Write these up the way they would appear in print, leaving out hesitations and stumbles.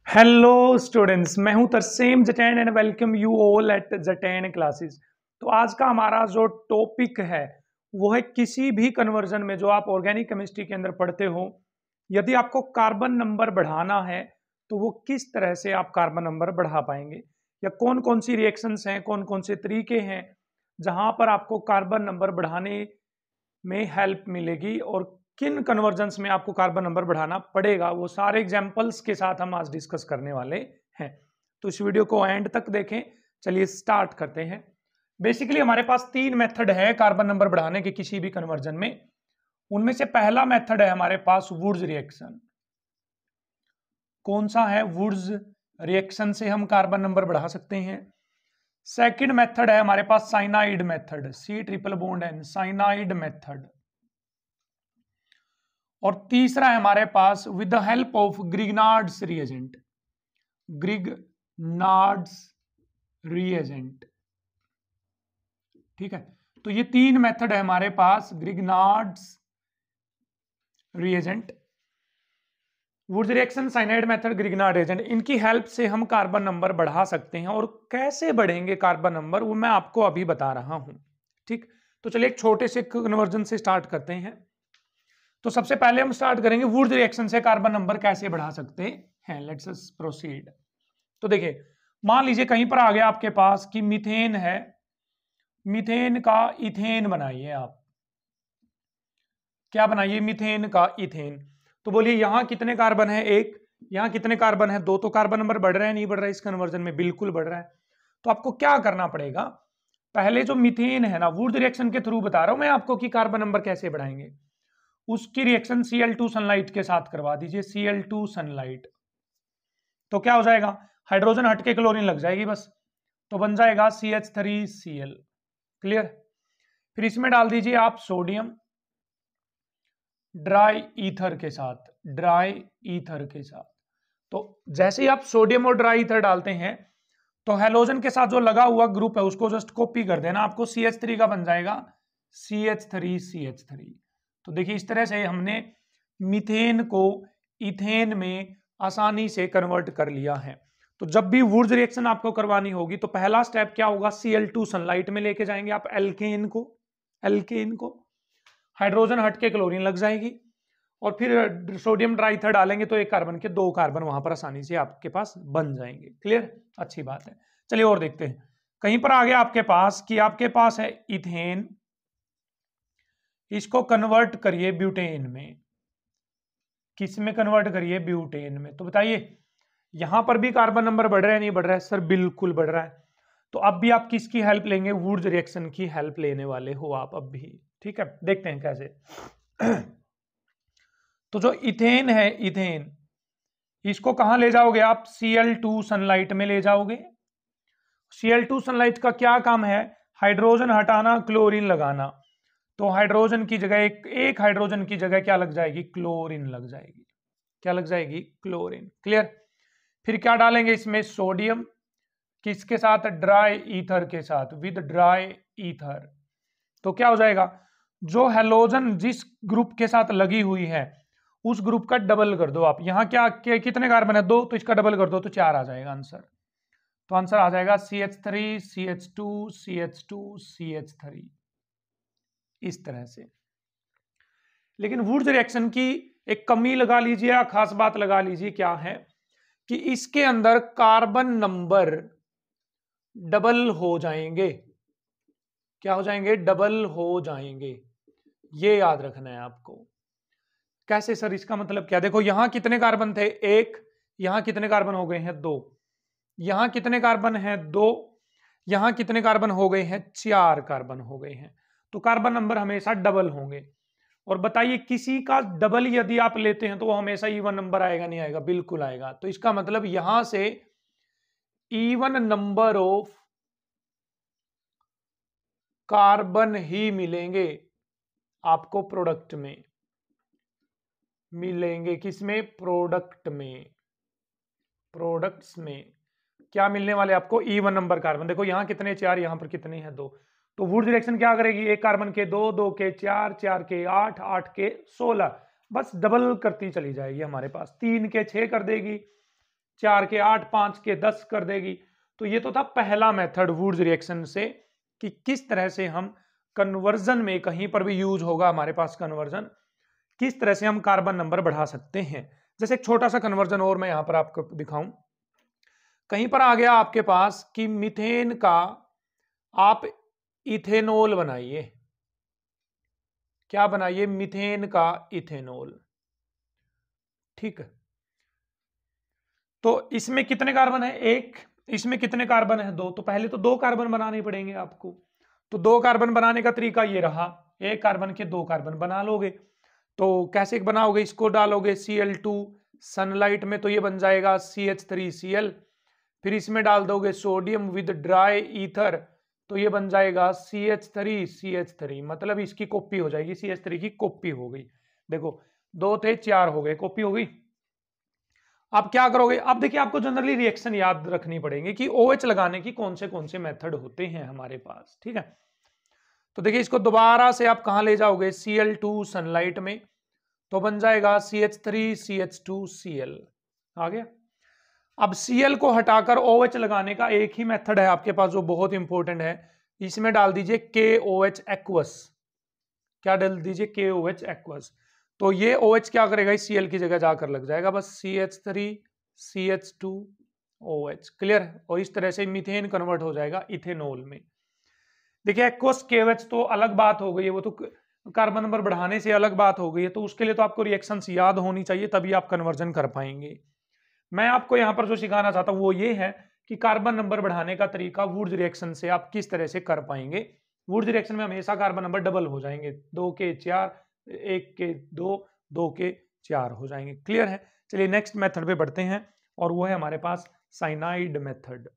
Hello students, मैं हूं Tarsem Jatain and welcome you all at Jatain classes. तो आज का हमारा जो टॉपिक है वो है किसी भी कन्वर्जन में जो आप ऑर्गेनिक केमिस्ट्री के अंदर पढ़ते हो, यदि आपको कार्बन नंबर बढ़ाना है तो वो किस तरह से आप कार्बन नंबर बढ़ा पाएंगे, या कौन कौन सी रिएक्शंस हैं, कौन कौन से तरीके हैं जहां पर आपको कार्बन नंबर बढ़ाने में हेल्प मिलेगी और किन कन्वर्जन्स में आपको कार्बन नंबर बढ़ाना पड़ेगा, वो सारे एग्जांपल्स के साथ हम आज डिस्कस करने वाले हैं। तो इस वीडियो को एंड तक देखें। चलिए स्टार्ट करते हैं। बेसिकली हमारे पास तीन मेथड है कार्बन नंबर बढ़ाने के किसी भी कन्वर्जन में। उनमें से पहला मेथड है हमारे पास वुड्स रिएक्शन। कौन सा है? वुड्स रिएक्शन से हम कार्बन नंबर बढ़ा सकते हैं। सेकंड मेथड है हमारे पास cyanide method, C triple bond N, cyanide method. और तीसरा है हमारे पास with the help of Grignard's reagent, Grignard's reagent. ठीक है, तो ये तीन मेथड है हमारे पास, Grignard's reagent, Wurtz reaction, cyanide method, Grignard reagent. इनकी हेल्प से हम कार्बन नंबर बढ़ा सकते हैं। और कैसे बढ़ेंगे कार्बन नंबर वो मैं आपको अभी बता रहा हूं। ठीक, तो चलिए एक छोटे से कन्वर्जन से स्टार्ट करते हैं। तो सबसे पहले हम स्टार्ट करेंगे वुड्स रिएक्शन से कार्बन नंबर कैसे बढ़ा सकते हैं। Let's us proceed. तो देखिए, मान लीजिए कहीं पर आ गया आपके पास कि मीथेन है, मीथेन का इथेन बनाइए आप। क्या बनाइए? मीथेन का इथेन। तो बोलिए यहां कितने कार्बन है? एक। यहां कितने कार्बन है? दो। तो कार्बन नंबर बढ़ रहा है नहीं बढ़ रहा है? इस कन्वर्जन में बिल्कुल बढ़ रहा है। तो आपको क्या करना पड़ेगा? पहले जो मीथेन है ना, वुड्स रिएक्शन के थ्रू बता रहा हूं मैं आपको कि कार्बन नंबर कैसे बढ़ाएंगे। उसकी रिएक्शन Cl2 सनलाइट के साथ करवा दीजिए, Cl2 सनलाइट। तो क्या हो जाएगा? हाइड्रोजन हट के क्लोरीन लग जाएगी बस, तो बन जाएगा CH3Cl। क्लियर? फिर इसमें डाल दीजिए आप सोडियम ड्राई ईथर के साथ, ड्राई ईथर के साथ। तो जैसे ही आप सोडियम और ड्राई ईथर डालते हैं तो हेलोजन के साथ जो लगा हुआ ग्रुप है उसको जस्ट कॉपी कर देना, आपको CH3 का बन जाएगा CH3CH3। तो देखिए इस तरह से हमने मीथेन को इथेन में आसानी से कन्वर्ट कर लिया है। तो जब भी वुड्स रिएक्शन आपको करवानी होगी तो पहला स्टेप क्या होगा? Cl2 सनलाइट में लेके जाएंगे आप एल्केन को, एल्केन को, हाइड्रोजन हट के क्लोरीन लग जाएगी, और फिर सोडियम ट्राइथर डालेंगे तो एक कार्बन के दो कार्बन वहां पर आसानी से आपके पास बन जाएंगे। क्लियर? अच्छी बात है। चलिए और देखते हैं। कहीं पर आ गया आपके पास कि आपके पास है इथेन, इसको कन्वर्ट करिए ब्यूटेन में। किस में कन्वर्ट करिए? ब्यूटेन में। तो बताइए यहां पर भी कार्बन नंबर बढ़ रहा है नहीं बढ़ रहा है? सर बिल्कुल बढ़ रहा है। तो अब भी आप किसकी हेल्प लेंगे? वुड्स रिएक्शन की हेल्प लेने वाले हो आप अब भी। ठीक है, देखते हैं कैसे। तो जो इथेन है, इथेन, इसको कहां ले जाओगे आप? Cl2 सनलाइट में ले जाओगे। Cl2 सनलाइट का क्या काम है? हाइड्रोजन हटाना, क्लोरीन लगाना। तो हाइड्रोजन की जगह एक हाइड्रोजन की जगह क्या लग जाएगी? क्लोरीन लग जाएगी। क्या लग जाएगी? क्लोरीन। क्लियर? फिर क्या डालेंगे इसमें? सोडियम, किसके साथ? ड्राई ईथर के साथ, विद ड्राई ईथर। तो क्या हो जाएगा? जो हेलोजन जिस ग्रुप के साथ लगी हुई है उस ग्रुप का डबल कर दो आप। यहां क्या कितने कार्बन है? दो, तो इसका डबल कर दो तो चार आ जाएगा आंसर। तो आंसर आ जाएगा CH3 CH2 CH2 CH3, इस तरह से। लेकिन वुड्स रिएक्शन की एक कमी लगा लीजिए या खास बात लगा लीजिए, क्या है कि इसके अंदर कार्बन नंबर डबल हो जाएंगे। क्या हो जाएंगे? डबल हो जाएंगे। ये याद रखना है आपको। कैसे सर? इसका मतलब क्या? देखो यहां कितने कार्बन थे? एक। यहां कितने कार्बन हो गए हैं? दो। यहां कितने कार्बन हैं? दो। यहां कितने कार्बन हो गए हैं? चार कार्बन हो गए हैं। तो कार्बन नंबर हमेशा डबल होंगे। और बताइए किसी का डबल यदि आप लेते हैं तो वो हमेशा इवन नंबर आएगा नहीं आएगा? बिल्कुल आएगा। तो इसका मतलब यहां से इवन नंबर ऑफ कार्बन ही मिलेंगे आपको प्रोडक्ट में, मिलेंगे किसमें? प्रोडक्ट में। प्रोडक्ट्स में क्या मिलने वाले आपको? Even number carbon. देखो यहां कितने? चार, यहां पर कितने हैं? दो। तो वुड्स रिएक्शन क्या करेगी? एक कार्बन के दो, दो के चार, चार के आठ, आठ के 16, बस डबल करती चली जाएगी हमारे पास। तीन के 6 कर देगी, 4 के 8, 5 के 10 कर देगी। तो ये तो था पहला मेथड वुड्स रिएक्शन से, कि किस तरह से हम कन्वर्जन में कहीं पर भी यूज होगा हमारे पास कन्वर्जन, किस तरह से हम कार्बन नंबर बढ़ा सकते हैं। जैसे एक छोटा सा कन्वर्जन और मैं यहां पर आपको दिखाऊं। कहीं पर आ गया आपके पास कि मीथेन का आप इथेनॉल बनाइए, क्या बनाइए, मीथेन का इथेनॉल, ठीक है। तो इसमें कितने कार्बन है, एक, इसमें कितने कार्बन है, दो। तो पहले तो 2 कार्बन बनाने पड़ेंगे आपको। तो 2 कार्बन बनाने का तरीका ये रहा, एक कार्बन के 2 कार्बन बना लोगे। तो कैसे बनाओगे, इसको डालोगे Cl2 सनलाइट में तो ये बन जाएगा CH3Cl, फिर इसमें डाल दोगे सोडियम विद ड्राई ईथर तो ये बन जाएगा CH3CH3, मतलब इसकी कॉपी हो जाएगी, CH3 की कॉपी हो गई। देखो 2 थे 4 हो गए, कॉपी हो गई। अब क्या करोगे, अब देखिए आपको जनरली रिएक्शन याद रखनी पड़ेगी कि OH लगाने की कौन से मेथड होते हैं हमारे पास, ठीक है। तो देखिए इसको दोबारा से आप कहां ले जाओगे, Cl2 सनलाइट में तो बन जाएगा CH3CH2Cl, आ गया। अब Cl को हटाकर OH लगाने का एक ही मेथड है आपके पास जो बहुत इंपॉर्टेंट है, इसमें डाल दीजिए KOH एक्वस, क्या डाल दीजिए, KOH एक्वस। तो ये OH क्या करेगा, इस Cl की जगह जाकर लग जाएगा बस CH3CH2OH, क्लियर है। और इस तरह से मीथेन कन्वर्ट हो जाएगा इथेनॉल में। देखिए एक्वस KOH तो अलग बात हो गई है, वो तो कार्बन नंबर बढ़ाने से अलग बात हो गई है, तो उसके लिए तो आपको रिएक्शंस याद होनी चाहिए तभी आप कन्वर्जन कर पाएंगे। मैं आपको यहां पर जो सिखाना चाहता हूं वो ये है कि कार्बन नंबर बढ़ाने का तरीका वुड्स रिएक्शन से आप किस तरह से कर पाएंगे। वुड्स रिएक्शन में हमेशा कार्बन नंबर डबल हो जाएंगे, 2 के 4, 1 के 2, 2 के 4 हो जाएंगे, क्लियर है। चलिए नेक्स्ट मेथड पे बढ़ते हैं और वो है हमारे पास साइनाइड मेथड।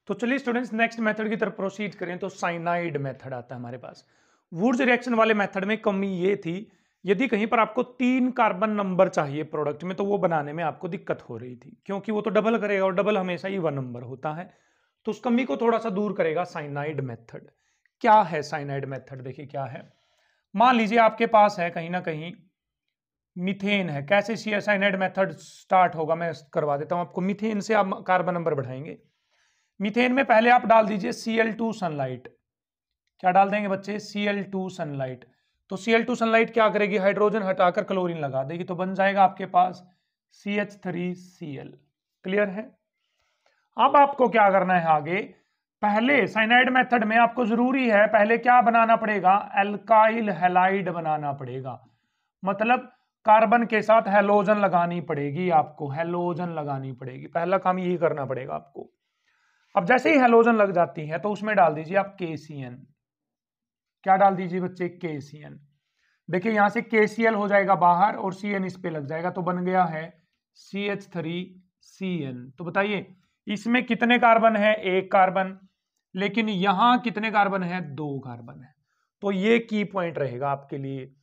तो चलिए स्टूडेंट्स नेक्स्ट मेथड की तरफ प्रोसीड करें। तो साइनाइड मेथड आता है हमारे पास। वुड्स रिएक्शन वाले मेथड में कमी ये थी, यदि कहीं पर आपको 3 कार्बन नंबर चाहिए प्रोडक्ट में तो वो बनाने में आपको दिक्कत हो रही थी, क्योंकि वो तो डबल करेगा और डबल हमेशा ही 1 नंबर होता है। तो उस कमी को थोड़ा सा दूर करेगा साइनाइड मेथड। क्या है साइनाइड मेथड, देखिए क्या है। मान लीजिए आपके पास है कहीं ना कहीं मीथेन है, कैसे साइनाइड मेथड स्टार्ट होगा मैं करवा देता हूं आपको। मीथेन से आप कार्बन नंबर बढ़ाएंगे। मीथेन में पहले आप डाल दीजिए Cl2 सनलाइट, क्या डाल देंगे बच्चे, Cl2 सनलाइट। तो Cl2 सनलाइट क्या करेगी, हाइड्रोजन हटाकर क्लोरीन लगा देगी, तो बन जाएगा आपके पास CH3Cl, क्लियर है। अब आपको क्या करना है आगे, पहले साइनाइड मेथड में आपको जरूरी है पहले क्या बनाना पड़ेगा, एल्काइल हैलाइड बनाना पड़ेगा, मतलब कार्बन के साथ हेलोजन लगानी पड़ेगी आपको, हेलोजन लगानी पड़ेगी, पहला काम यही करना पड़ेगा आपको। अब जैसे ही हेलोजन लग जाती है तो उसमें डाल दीजिए आप KCN, क्या डाल दीजिए बच्चे, KCN। देखिए यहां से KCl हो जाएगा बाहर और CN इस पे लग जाएगा तो बन गया है CH3CN। तो बताइए इसमें कितने कार्बन है, 1 कार्बन, लेकिन यहां कितने कार्बन है, 2 कार्बन है। तो ये की पॉइंट रहेगा आपके लिए।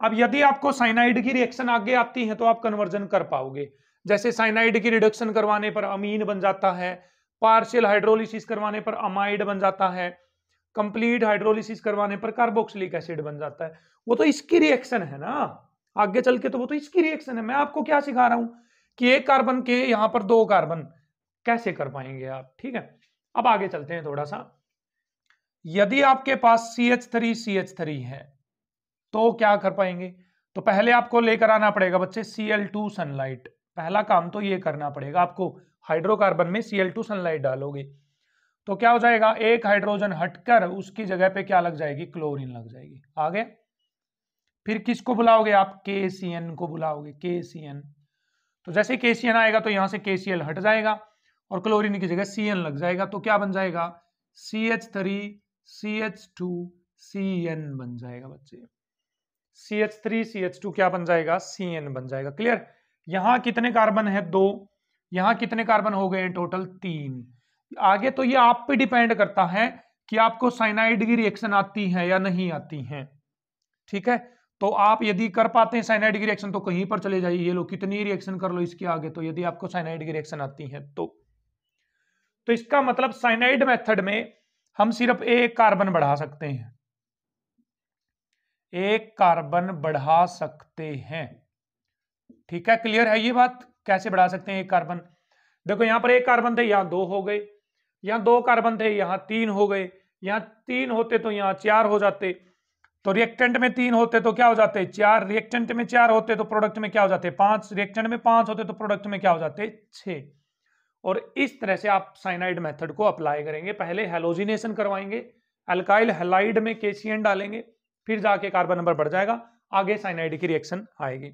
अब यदि आपको साइनाइड की रिएक्शन आगे आती है तो आप कन्वर्जन कर पाओगे। जैसे साइनाइड की रिडक्शन करवाने पर अमीन बन जाता है, पार्शियल हाइड्रोलिसिस करवाने पर अमाइड बन जाता है, कंप्लीट हाइड्रोलिसिस करवाने पर कार्बोक्सिलिक एसिड बन जाता है। वो तो इसकी रिएक्शन है ना, आगे चल के तो वो तो इसकी रिएक्शन है। मैं आपको क्या सिखा रहा हूं कि 1 कार्बन के यहां पर 2 कार्बन कैसे कर पाएंगे आप, ठीक है। अब आगे चलते हैं थोड़ा सा। यदि आपके पास CH3CH3 है तो क्या कर पाएंगे, तो पहले आपको लेकर आना पड़ेगा बच्चे Cl2 सनलाइट। पहला काम तो ये करना पड़ेगा आपको, हाइड्रोकार्बन में Cl2 सनलाइट डालोगे तो क्या हो जाएगा, एक हाइड्रोजन हटकर उसकी जगह पे क्या लग जाएगी, क्लोरीन लग जाएगी, आगे। फिर किसको बुलाओगे आप, KCN को बुलाओगे, KCN। तो जैसे KCN आएगा तो यहां से KCl हट जाएगा और क्लोरीन की जगह CN लग जाएगा, तो क्या बन जाएगा, CH3CH2CN बन जाएगा बच्चे। CH3CH2 क्या बन जाएगा, CN बन जाएगा, क्लियर। यहां कितने कार्बन है, 2, यहां कितने कार्बन हो गए टोटल, 3। आगे तो ये आप पे डिपेंड करता है कि आपको साइनाइड की रिएक्शन आती है या नहीं आती है, ठीक है। तो आप यदि कर पाते हैं साइनाइड की रिएक्शन तो कहीं पर चले जाइए, ये लो कितनी रिएक्शन कर लो इसके आगे, तो यदि आपको साइनाइड की रिएक्शन आती है तो इसका मतलब साइनाइड मेथड में हम सिर्फ 1 कार्बन बढ़ा सकते हैं, 1 कार्बन बढ़ा सकते हैं, ठीक है, क्लियर है ये बात? कैसे बढ़ा सकते हैं एक कार्बन? देखो यहां पर एक कार्बन थे, यहां 2 हो गए, यहां 2 कार्बन थे, यहां 3 हो गए, यहां 3 होते तो यहां 4 हो जाते, तो रिएक्टेंट में 3 होते तो क्या हो जाते 4, रिएक्टेंट में 4 होते तो प्रोडक्ट में क्या हो जाते 5, रिएक्टेंट में 5 होते तो प्रोडक्ट में क्या हो जाते 6। और इस तरह से आप साइनाइड मेथड को अप्लाई करेंगे। पहले हेलोजिनेशन करवाएंगे, अल्काइल हैलाइड में KCN डालेंगे, फिर जाके कार्बन नंबर बढ़ जाएगा, आगे साइनाइड की रिएक्शन आएगी।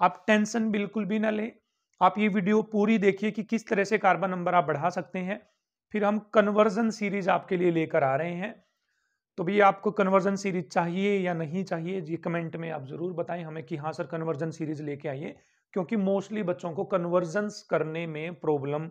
आप टेंशन बिल्कुल भी ना लें, आप ये वीडियो पूरी देखिए कि किस तरह से कार्बन नंबर आप बढ़ा सकते हैं। फिर हम कन्वर्जन सीरीज आपके लिए लेकर आ रहे हैं। तो भी आपको कन्वर्जन सीरीज चाहिए या नहीं चाहिए, जी कमेंट में आप जरूर बताएं हमें कि हाँ सर कन्वर्जन सीरीज लेके आइए, क्योंकि मोस्टली बच्चों को कन्वर्जन्स करने में प्रॉब्लम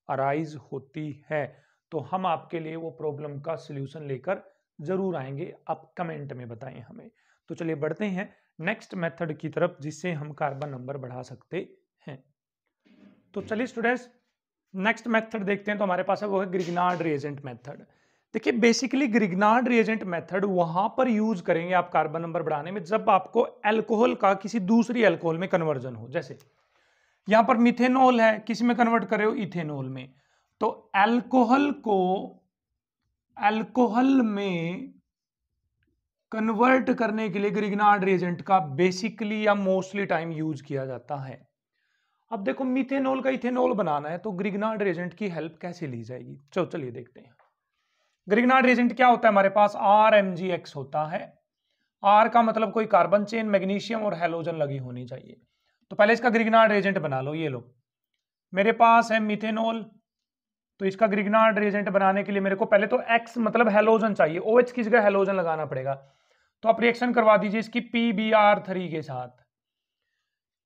अराइज होती है। तो हम आपके लिए वो प्रॉब्लम का सलूशन लेकर जरूर आएंगे, आप कमेंट में बताएं हमें। तो चलिए बढ़ते हैं नेक्स्ट मेथड की तरफ, जिससे हम कार्बन नंबर बढ़ा सकते हैं। तो चलिए स्टूडेंट्स नेक्स्ट मेथड देखते हैं। तो हमारे पास है वो है ग्रिग्नार्ड रिएजेंट मेथड। देखिए बेसिकली ग्रिग्नार्ड रिएजेंट मेथड वहां पर यूज करेंगे आप कार्बन नंबर बढ़ाने में, जब आपको अल्कोहल का किसी दूसरी अल्कोहल में कन्वर्जन हो। जैसे यहां पर मिथेनॉल है, किसी में कन्वर्ट करे हो इथेनॉल में, तो अल्कोहल को अल्कोहल में कन्वर्ट करने के लिए ग्रिग्नार्ड रिएजेंट का बेसिकली या मोस्टली टाइम यूज किया जाता है। अब देखो मिथेनॉल का इथेनॉल बनाना है, तो ग्रिग्नार्ड रिएजेंट की हेल्प कैसे ली जाएगी, चलिए देखते हैं। ग्रिग्नार्ड रिएजेंट क्या होता है हमारे पास, RMgX होता है। R का मतलब कोई कार्बन चेन, मैग्नीशियम और हैलोजन लगी होनी चाहिए। तो पहले इसका ग्रिग्नार्ड रिएजेंट बना लो। ये लो मेरे पास है मिथेनॉल, तो इसका ग्रिग्नार्ड रिएजेंट बनाने के लिए मेरे को पहले तो X मतलब हैलोजन चाहिए, OH की जगह हैलोजन लगाना पड़ेगा। तो आप रिएक्शन करवा दीजिए इसकी PBr3 के साथ।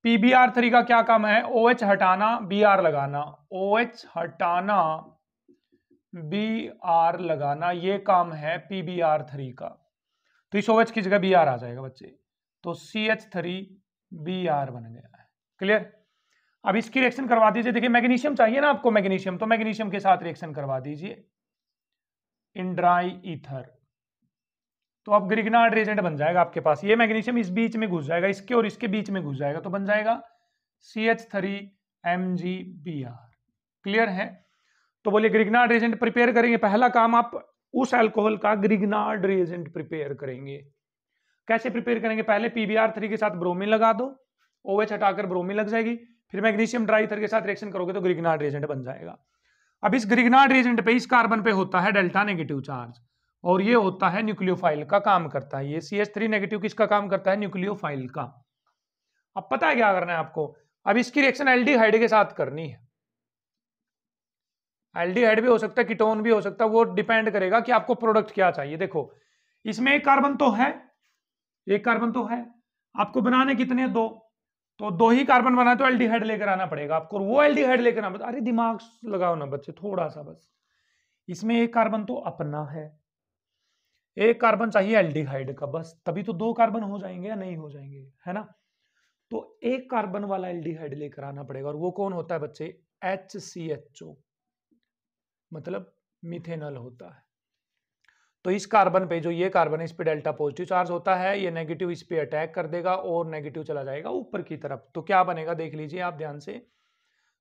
PBr3 का क्या काम है, OH हटाना Br लगाना, OH हटाना Br लगाना, ये काम है PBr3 का। तो इस OH की जगह Br आ जाएगा बच्चे, तो CH3Br बन गया है। क्लियर? अब इसकी रिएक्शन करवा दीजिए। देखिए मैग्नीशियम चाहिए ना आपको, मैग्नीशियम, तो मैग्नीशियम के साथ रिएक्शन करवा दीजिए इन ड्राई ईथर। तो अब ग्रिग्नार्ड रिएजेंट बन जाएगा आपके पास। ये मैग्नीशियम इस बीच में घुस जाएगा, इसके और इसके बीच में घुस जाएगा, तो बन जाएगा CH3MgBr। क्लियर है? तो बोलिए ग्रिग्नार्ड रिएजेंट प्रिपेयर करेंगे। पहला काम आप उस अल्कोहल का ग्रिग्नार्ड रिएजेंट प्रिपेयर करेंगे। कैसे प्रिपेयर करेंगे, पहले PBr3 के साथ ब्रोमीन लगा दो, OH हटाकर ब्रोमीन लग जाएगी, फिर मैग्नीशियम ड्राई ईथर के साथ रिएक्शन करोगे तो ग्रिग्नार्ड रिएजेंट बन जाएगा। अब इस ग्रिग्नार्ड रिएजेंट पे इस कार्बन पे होता है डेल्टा नेगेटिव चार्ज, और ये होता है न्यूक्लियोफाइल का काम करता है। ये CH3 नेगेटिव किसका काम करता है, न्यूक्लियोफाइल का। अब पता है क्या करना है आपको, अब इसकी रिएक्शन एल्डिहाइड के साथ करनी है। एल्डिहाइड भी हो सकता है, कीटोन भी हो सकता है, वो डिपेंड करेगा कि आपको प्रोडक्ट क्या चाहिए। देखो इसमें एक कार्बन तो है, एक कार्बन तो है, आपको बनाने कितने, 2, तो 2 ही कार्बन बना तो एल्डिहाइड लेकर आना पड़ेगा आपको, वो एल्डिहाइड लेकर आना। अरे दिमाग लगाओ ना बच्चे थोड़ा सा बस। इसमें एक कार्बन तो अपना है, एक कार्बन चाहिए एल्डिहाइड का, बस तभी तो 2 कार्बन हो जाएंगे या नहीं हो जाएंगे, है ना। तो एक कार्बन वाला एल्डिहाइड लेकर आना पड़ेगा, और वो कौन होता है बच्चे, HCHO, मतलब मिथेनॉल होता है। तो इस कार्बन पे, जो ये कार्बन है, इस पे डेल्टा पॉजिटिव चार्ज होता है, ये नेगेटिव इस पे अटैक कर देगा और नेगेटिव चला जाएगा ऊपर की तरफ। तो क्या बनेगा देख लीजिए आप ध्यान से,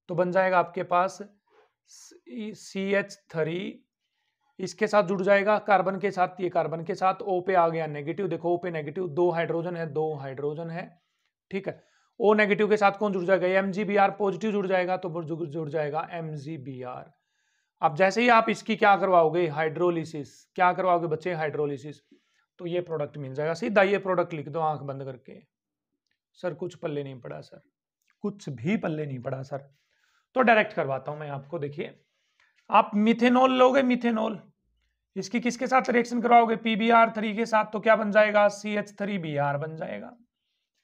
तो बन जाएगा आपके पास CH3, इसके साथ जुड़ जाएगा कार्बन के साथ, ये कार्बन के साथ, O पे आ गया नेगेटिव, देखो O पे नेगेटिव, 2 हाइड्रोजन है, 2 हाइड्रोजन है, ठीक है। O नेगेटिव के साथ कौन जुड़ जाएगा, MgBr पॉजिटिव जुड़ जाएगा, तो जुड़ जाएगा MgBr। अब जैसे ही आप इसकी क्या करवाओगे, हाइड्रोलिसिस, क्या करवाओगे बच्चे, हाइड्रोलिसिस, तो ये प्रोडक्ट मिल जाएगा। सीधा ये प्रोडक्ट लिख दो आंख बंद करके। सर कुछ पल्ले नहीं पड़ा सर, कुछ भी पल्ले नहीं पड़ा सर। तो डायरेक्ट करवाता हूं मैं आपको। देखिए आप मिथेनॉल लोगे, मिथेनॉल, इसकी किसके साथ रिएक्शन करवाओगे, PBr3 के साथ, तो क्या बन जाएगा, CH3Br बन जाएगा,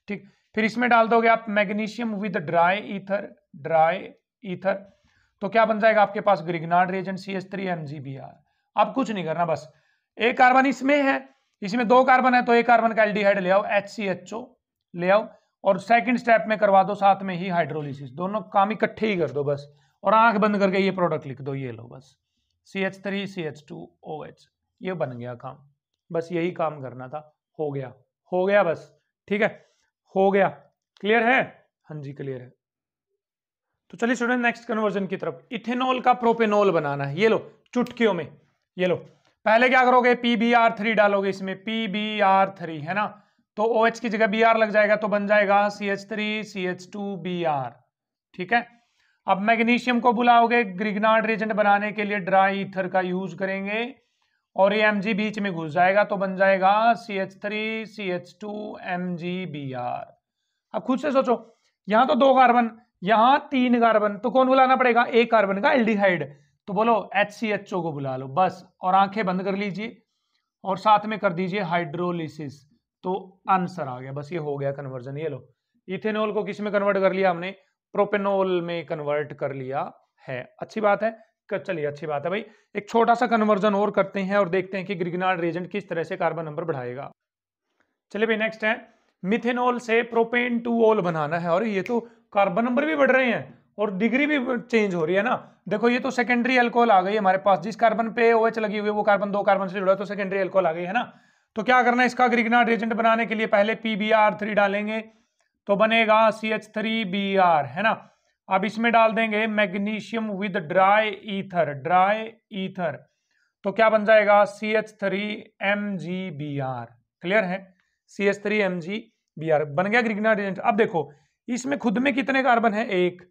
ठीक। फिर इसमें डाल दोगे आप मैग्नीशियम विद ड्राई ईथर, तो क्या बन जाएगा आपके पास, ग्रिग्नार्ड रिएजेंट CH3MgBr। अब कुछ नहीं करना, बस एक कार्बन इसमें है, इसमें 2 कार्बन है, तो एक कार्बन का एल्डिहाइड ले आओ, HCHO ले आओ, और सेकंड स्टेप में करवा दो साथ में ही हाइड्रोलिसिस, दोनों काम इकट्ठे ही कर दो बस, और आंख बंद करके ये प्रोडक्ट लिख दो, ये लो बस, CH3 CH2OH, ये बन गया काम। बस यही काम करना था, हो गया बस, ठीक है, हो गया। क्लियर है? हाँ जी क्लियर है। तो चलिए स्टूडेंट नेक्स्ट कन्वर्जन की तरफ। इथेनॉल का प्रोपेनॉल बनाना है, ये लो चुटकियों में, ये लो। पहले क्या करोगे, PbR3 डालोगे इसमें, PbR3 है ना, तो OH की जगह Br लग जाएगा तो बन जाएगा CH3CH2Br। ठीक है। अब मैग्नीशियम को बुलाओगे ग्रिग्नार्ड रिएजेंट बनाने के लिए, ड्राई ईथर का यूज करेंगे और ये Mg बीच में घुस जाएगा तो बन जाएगा CH3CH2MgBr। अब खुद से सोचो, यहां तो 2 कार्बन, यहां 3 कार्बन, तो कौन बुलाना पड़ेगा, एक कार्बन का एल्डिहाइड, तो बोलो HCHO को बुला लो बस, और आंखें बंद कर लीजिए और साथ में कर दीजिए हाइड्रोलिसिस, तो आंसर आ गया। बस ये हो गया कन्वर्जन। ये लो इथेनॉल को किस में कन्वर्ट कर लिया हमने, प्रोपेनॉल में कन्वर्ट कर लिया है। अच्छी बात है, चलिए अच्छी बात है भाई। एक छोटा सा कन्वर्जन और करते हैं और देखते हैं कि ग्रिग्नार्ड रिएजेंट किस तरह से कार्बन नंबर बढ़ाएगा। चलिए भाई नेक्स्ट है, मिथेनॉल से प्रोपेन 2-ऑल बनाना है, और ये तो कार्बन नंबर भी बढ़ रहे हैं और डिग्री भी चेंज हो रही है ना। देखो ये तो सेकेंडरी अल्कोहल आ गई हमारे पास, जिस कार्बन पे OH लगी हुई है वो कार्बन 2 कार्बन से जुड़ा, तो सेकेंडरी अल्कोहल आ गई है ना। तो क्या करना है, इसका ग्रिग्नार्ड रिएजेंट बनाने के लिए पहले PbR3 डालेंगे तो बनेगा CH3Br है ना। अब इसमें डाल देंगे मैग्नीशियम विद ड्राई ईथर, तो क्या बन जाएगा CH3MgBr। क्लियर है, CH3MgBr बन गया ग्रिग्नार्ड रिएजेंट। अब देखो इसमें खुद में कितने कार्बन है, 1,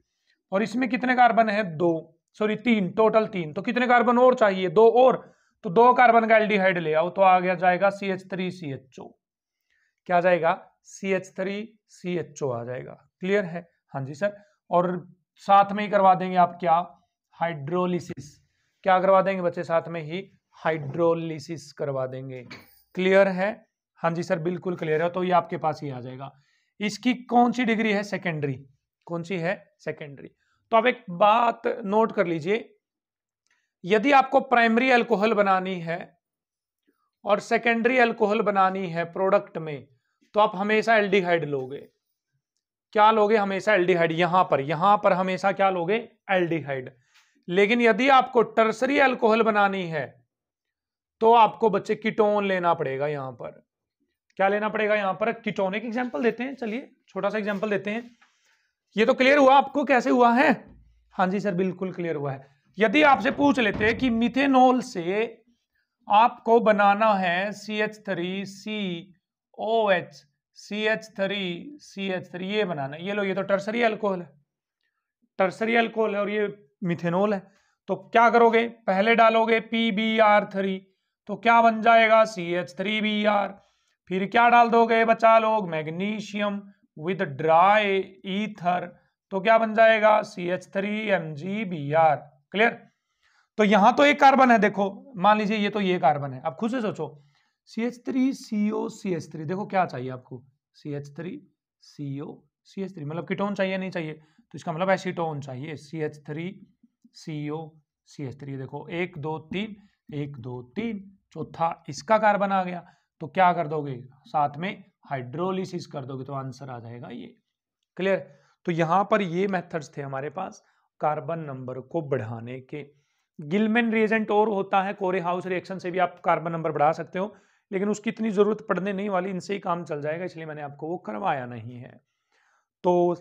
और इसमें कितने कार्बन है, 2, सॉरी 3, टोटल 3, तो कितने कार्बन और चाहिए, 2 और, तो 2 कार्बन का एल्डिहाइड ले आओ तो आ गया जाएगा CH3CHO। क्या जाएगा, CH3CHO आ जाएगा। क्लियर है, हाँ जी सर। और साथ में ही करवा देंगे आप क्या, हाइड्रोलिसिस। क्या करवा देंगे बच्चे, साथ में ही हाइड्रोलिसिस करवा देंगे। क्लियर है, हाँ जी सर बिल्कुल क्लियर है। तो ये आपके पास ही आ जाएगा। इसकी कौन सी डिग्री है, सेकेंडरी, कौन सी है, सेकेंडरी। तो अब एक बात नोट कर लीजिए, यदि आपको प्राइमरी अल्कोहल बनानी है और सेकेंडरी अल्कोहल बनानी है प्रोडक्ट में, तो आप हमेशा एल्डिहाइड लोगे। क्या लोगे, हमेशा एल्डिहाइड। यहां पर हमेशा क्या लोगे, एल्डिहाइड। लेकिन यदि आपको टर्सरी अल्कोहल बनानी है तो आपको बच्चे कीटोन लेना पड़ेगा। यहां पर क्या लेना पड़ेगा, यहां पर कीटोन। एक एग्जांपल देते हैं, चलिए छोटा सा एग्जांपल देते हैं। ये तो क्लियर हुआ आपको कैसे हुआ है, हाँ जी सर बिल्कुल क्लियर हुआ है। यदि आपसे पूछ लेते हैं कि मिथेनॉल से आपको बनाना है CH3COH CH3 ये बनाना है, ये लो, ये तो टर्सरी अल्कोहल है, टर्सरी अल्कोहल है, और ये मिथेनॉल है। तो क्या करोगे, पहले डालोगे PbR3 तो क्या बन जाएगा CH3Br। फिर क्या डाल दोगे बच्चा लोग, मैग्नीशियम विद ड्राई ईथर, तो क्या बन जाएगा CH3MgBr। क्लियर। तो यहां तो एक कार्बन है, देखो मान लीजिए ये तो ये कार्बन है। अब खुद से सोचो, CH3COCH3, देखो क्या चाहिए आपको, CH3COCH3 मतलब कीटोन चाहिए नहीं चाहिए, तो इसका मतलब एसीटोन चाहिए, CH3COCH3। देखो 1 2 3, 1 2 3, चौथा इसका कार्बन आ गया, तो क्या कर दोगे, साथ में हाइड्रोलिसिस कर दोगे तो आंसर आ जाएगा ये। क्लियर। तो यहां पर ये मेथड्स थे हमारे पास कार्बन नंबर को बढ़ाने के। गिलमैन रिएजेंट और होता है, कोरे हाउस रिएक्शन से भी आप कार्बन नंबर बढ़ा सकते हो, लेकिन उसकी इतनी जरूरत पड़ने नहीं वाली, इनसे ही काम चल जाएगा, इसलिए मैंने आपको वो करवाया नहीं है। तो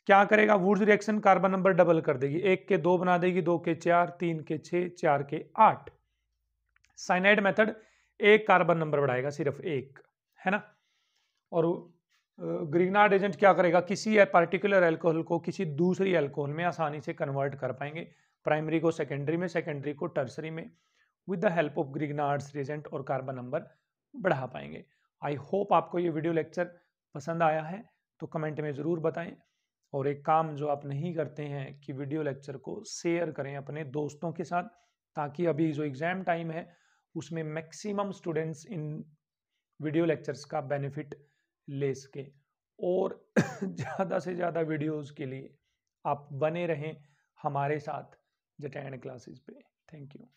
क्या करेगा, Wurtz reaction carbon number double कर देगी, 1 के 2 बना देगी, 2 के 4, 3 के 6, 4 के 8। साइनाइड मेथड एक कार्बन नंबर बढ़ाएगा, सिर्फ एक, है ना। और ग्रिग्नार्ड एजेंट क्या करेगा, किसी पार्टिकुलर अल्कोहल को किसी दूसरी अल्कोहल में आसानी से कन्वर्ट कर पाएंगे, प्राइमरी को सेकेंडरी में, सेकेंडरी को टर्सरी में, with the help of Grignard's reagent, और कार्बन नंबर बढ़ा पाएंगे। आई होप आपको ये वीडियो लेक्चर पसंद आया है, तो कमेंट में ज़रूर बताएं। और एक काम जो आप नहीं करते हैं कि वीडियो लेक्चर को शेयर करें अपने दोस्तों के साथ, ताकि अभी जो एग्ज़ाम टाइम है उसमें maximum students in video lectures का बेनिफिट ले सके। और ज़्यादा से ज़्यादा वीडियोस के लिए आप बने रहें हमारे साथ जटैन क्लासेस पे। Thank you.